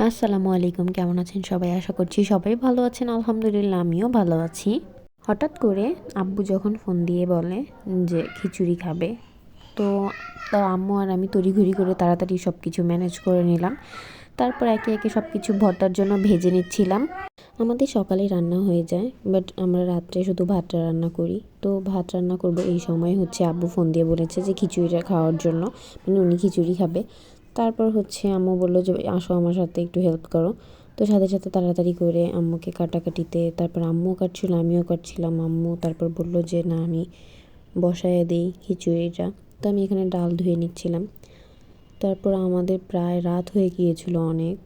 আসসালামু আলাইকুম, কেমন আছেন সবাই? আশা করছি সবাই ভালো আছেন। আলহামদুলিল্লাহ আমিও ভালো আছি। হঠাৎ করে আব্বু যখন ফোন দিয়ে বলে যে খিচুড়ি খাবে, তো তো আম্মু আর আমি তড়িঘড়ি করে তাড়াতাড়ি সব কিছু ম্যানেজ করে নিলাম। তারপর একে একে সব কিছু ভর্তার জন্য ভেজে নিচ্ছিলাম। আমাদের সকালেই রান্না হয়ে যায়, বাট আমরা রাত্রে শুধু ভাতটা রান্না করি। তো ভাত রান্না করব এই সময় আব্বু ফোন দিয়ে বলেছে যে খিচুড়িটা খাওয়ার জন্য, মানে উনি খিচুড়ি খাবে। তারপর আম্মু বললো যে আসো আমার সাথে একটু হেল্প করো। তো সাথে সাথে তাড়াতাড়ি করে আম্মুকে কাটাকাটিতে, তারপর আম্মুও কাটছিল আমিও কাটছিলাম। আম্মু তারপর বললো যে না আমি বসায় দিই খিচুড়িটা। তো আমি এখানে ডাল ধুয়ে নিচ্ছিলাম। তারপর আমাদের প্রায় রাত হয়ে গিয়েছিল অনেক।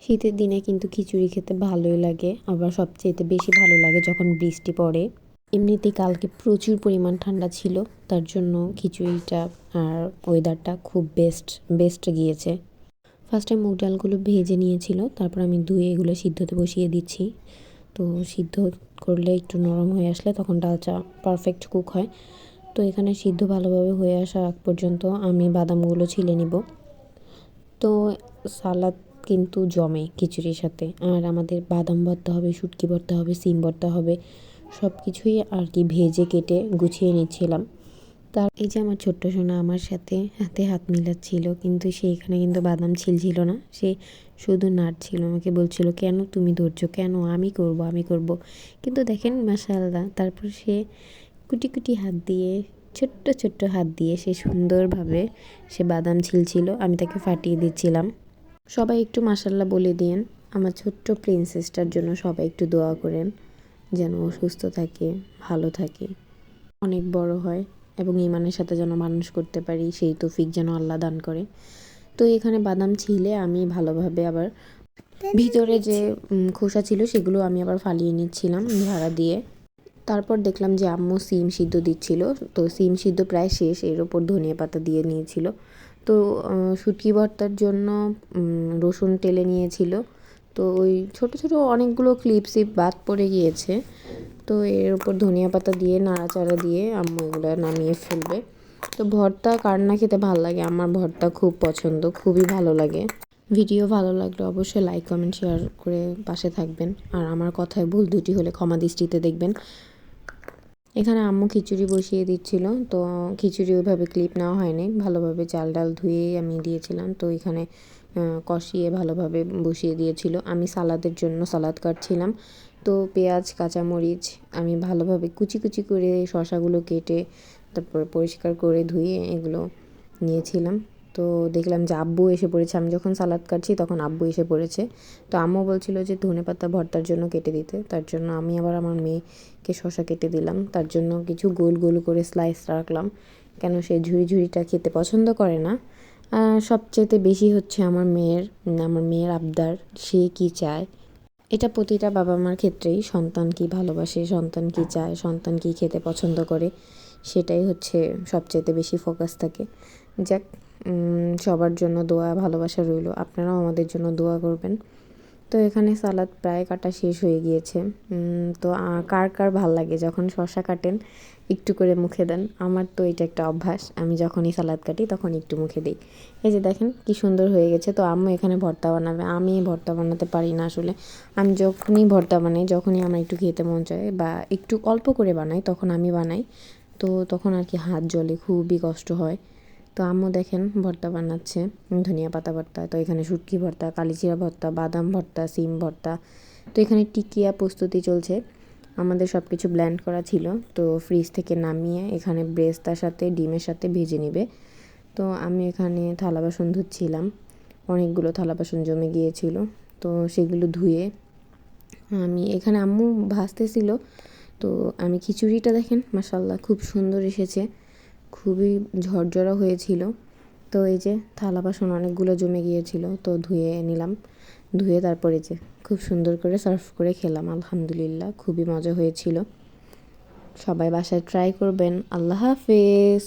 শীতের দিনে কিন্তু খিচুড়ি খেতে ভালোই লাগে, আবার সবচেয়ে বেশি ভালো লাগে যখন বৃষ্টি পড়ে। এমনিতেই কালকে প্রচুর পরিমাণ ঠান্ডা ছিল, তার জন্য খিচুড়িটা আর ওয়েদারটা খুব বেস্ট গিয়েছে। ফার্স্টে মুগ ডালগুলো ভেজে নিয়েছিল, তারপর আমি ধুয়ে এগুলো সিদ্ধতে বসিয়ে দিচ্ছি। তো সিদ্ধ করলে একটু নরম হয়ে আসলে তখন ডালটা পারফেক্ট কুক হয়। তো এখানে সিদ্ধ ভালোভাবে হয়ে আসার আগ পর্যন্ত আমি বাদামগুলো ছিলে নিব। তো সালাদ কিন্তু জমে খিচুড়ির সাথে, আর আমাদের বাদাম ভর্তা হবে, শুটকি ভর্তা হবে, সিম ভর্তা হবে, সব কিছুই আর কি ভেজে কেটে গুছিয়ে নিচ্ছিলাম। তার এই যে আমার ছোট্ট সোনা আমার সাথে হাতে হাত মিলাচ্ছিল, কিন্তু সে এখানে কিন্তু বাদাম ছিল না, সে শুধু নাড়ছিল, আমাকে বলছিল কেন তুমি ধরছো, কেন আমি করব। কিন্তু দেখেন মাশাআল্লাহ, তারপর সে কুটি কুটি হাত দিয়ে, ছোট্ট ছোট্ট হাত দিয়ে সে সুন্দরভাবে সে বাদাম ছিল, আমি তাকে ফাটিয়ে দিচ্ছিলাম। সবাই একটু মাশাআল্লাহ বলে দিয়েন আমার ছোট্ট প্রিন্সেসটার জন্য, সবাই একটু দোয়া করেন যেন ও সুস্থ থাকে, ভালো থাকে, অনেক বড় হয় এবং ঈমানের সাথে যেন মানুষ করতে পারি, সেই তৌফিক যেন আল্লাহ দান করে। তো এখানে বাদাম ছিলে আমি ভালোভাবে আবার ভিতরে যে খোসা ছিল সেগুলো আমি আবার ফালিয়ে নিচ্ছিলাম ঝাড়া দিয়ে। তারপর দেখলাম যে আম্মু সিম সিদ্ধ দিচ্ছিল, তো সিম সিদ্ধ প্রায় শেষ, এর ওপর ধনিয়া পাতা দিয়ে নিয়েছিল। তো শুটকি ভর্তার জন্য রসুন টেলে নিয়েছিল। তো ওই ছোট ছোট অনেকগুলো ক্লিপসই বাদ পড়ে গিয়েছে। তো এর ওপর ধনিয়া পাতা দিয়ে নাড়াচাড়া দিয়ে আম্মু এগুলো নামিয়ে ফেলবে। তো ভর্তা কার না খেতে ভালো লাগে, আমার ভর্তা খুব পছন্দ, খুবই ভালো লাগে। ভিডিও ভালো লাগলে অবশ্যই লাইক কমেন্ট শেয়ার করে পাশে থাকবেন, আর আমার কথায় ভুল দুটি হলে ক্ষমা দৃষ্টিতে দেখবেন। এখানে আম্মু খিচুড়ি বসিয়ে দিচ্ছিল, তো খিচুড়ি ওইভাবে ক্লিপ নেওয়া হয়নি, ভালোভাবে চাল ডাল ধুয়েই আমি দিয়েছিলাম। তো এখানে কষিয়ে ভালোভাবে বসিয়ে দিয়েছিল। আমি সালাদের জন্য সালাদ কাটছিলাম। তো পেঁয়াজ কাঁচামরিচ আমি ভালোভাবে কুচি কুচি করে শসাগুলো কেটে তারপর পরিষ্কার করে ধুয়ে এগুলো নিয়েছিলাম। তো দেখলাম যে আব্বু এসে পড়েছে, আমি যখন সালাদ কাটছি তখন আব্বু এসে পড়েছে। তো আম্মু বলছিল যে ধনেপাতা ভর্তার জন্য কেটে দিতে, তার জন্য আমি আবার আমার মেয়েকে শসা কেটে দিলাম, তার জন্য কিছু গোল গোল করে স্লাইস রাখলাম, কেন সে ঝুড়িটা খেতে পছন্দ করে না। সবচেয়ে বেশি আমার মেয়ের আবদার, সে কি চায়। এটা প্রতিটা বাবা মার ক্ষেত্রেই, সন্তান কি ভালোবাসে, সন্তান কি চায়, সন্তান কি খেতে পছন্দ করে, সেটাই সবচেয়ে বেশি ফোকাস থাকে। যাক, সবার জন্য দোয়া ভালোবাসা রইল, আপনারাও আমাদের জন্য দোয়া করবেন। তো এখানে সালাদ প্রায় কাটা শেষ হয়ে গিয়েছে। তো কার কার ভাল লাগে যখন শসা কাটেন একটু করে মুখে দেন, আমার তো এটা একটা অভ্যাস, আমি যখনই সালাদ কাটি তখন একটু মুখে দিই। এই যে দেখেন কি সুন্দর হয়ে গেছে। তো আম্মু এখানে ভর্তা বানাবে, আমি ভর্তা বানাতে পারি না আসলে। আমি যখনই ভর্তা বানাই, যখনই আমার একটু খেতে মন চায় বা একটু অল্প করে বানাই তখন আমি বানাই, তো তখন আর কি হাত জ্বলে, খুবই কষ্ট হয়। তো আম্মু দেখেন ভর্তা বানাচ্ছে, ধনিয়া পাতা ভর্তা। তো এখানে শুটকি ভর্তা, কালিজিরা ভর্তা, বাদাম ভর্তা, সিম ভর্তা। তো এখানে টিকিয়া প্রস্তুতি চলছে। আমাদের সব কিছু ব্লেন্ড করা ছিল, তো ফ্রিজ থেকে নামিয়ে এখানে ব্রেস্তার সাথে ডিমের সাথে ভেজে নেবে। তো আমি এখানে থালা বাসন ধুচ্ছিলাম, অনেকগুলো থালা বাসন জমে গিয়েছিল, তো সেগুলো ধুয়ে আমি এখানে আম্মু ভাজতেছিল। তো আমি খিচুড়িটা দেখেন মাশাআল্লাহ খুব সুন্দর এসেছে, খুবই ঝরঝরা হয়েছিল। তো এই যে থালা বাসন অনেকগুলো জমে গিয়েছিল, তো ধুয়ে নিলাম। ধুয়ে তারপরে যে খুব সুন্দর করে সার্ভ করে খেলাম, আলহামদুলিল্লাহ খুবই মজা হয়েছিল। সবাই বাসায় ট্রাই করবেন। আল্লাহ হাফেজ।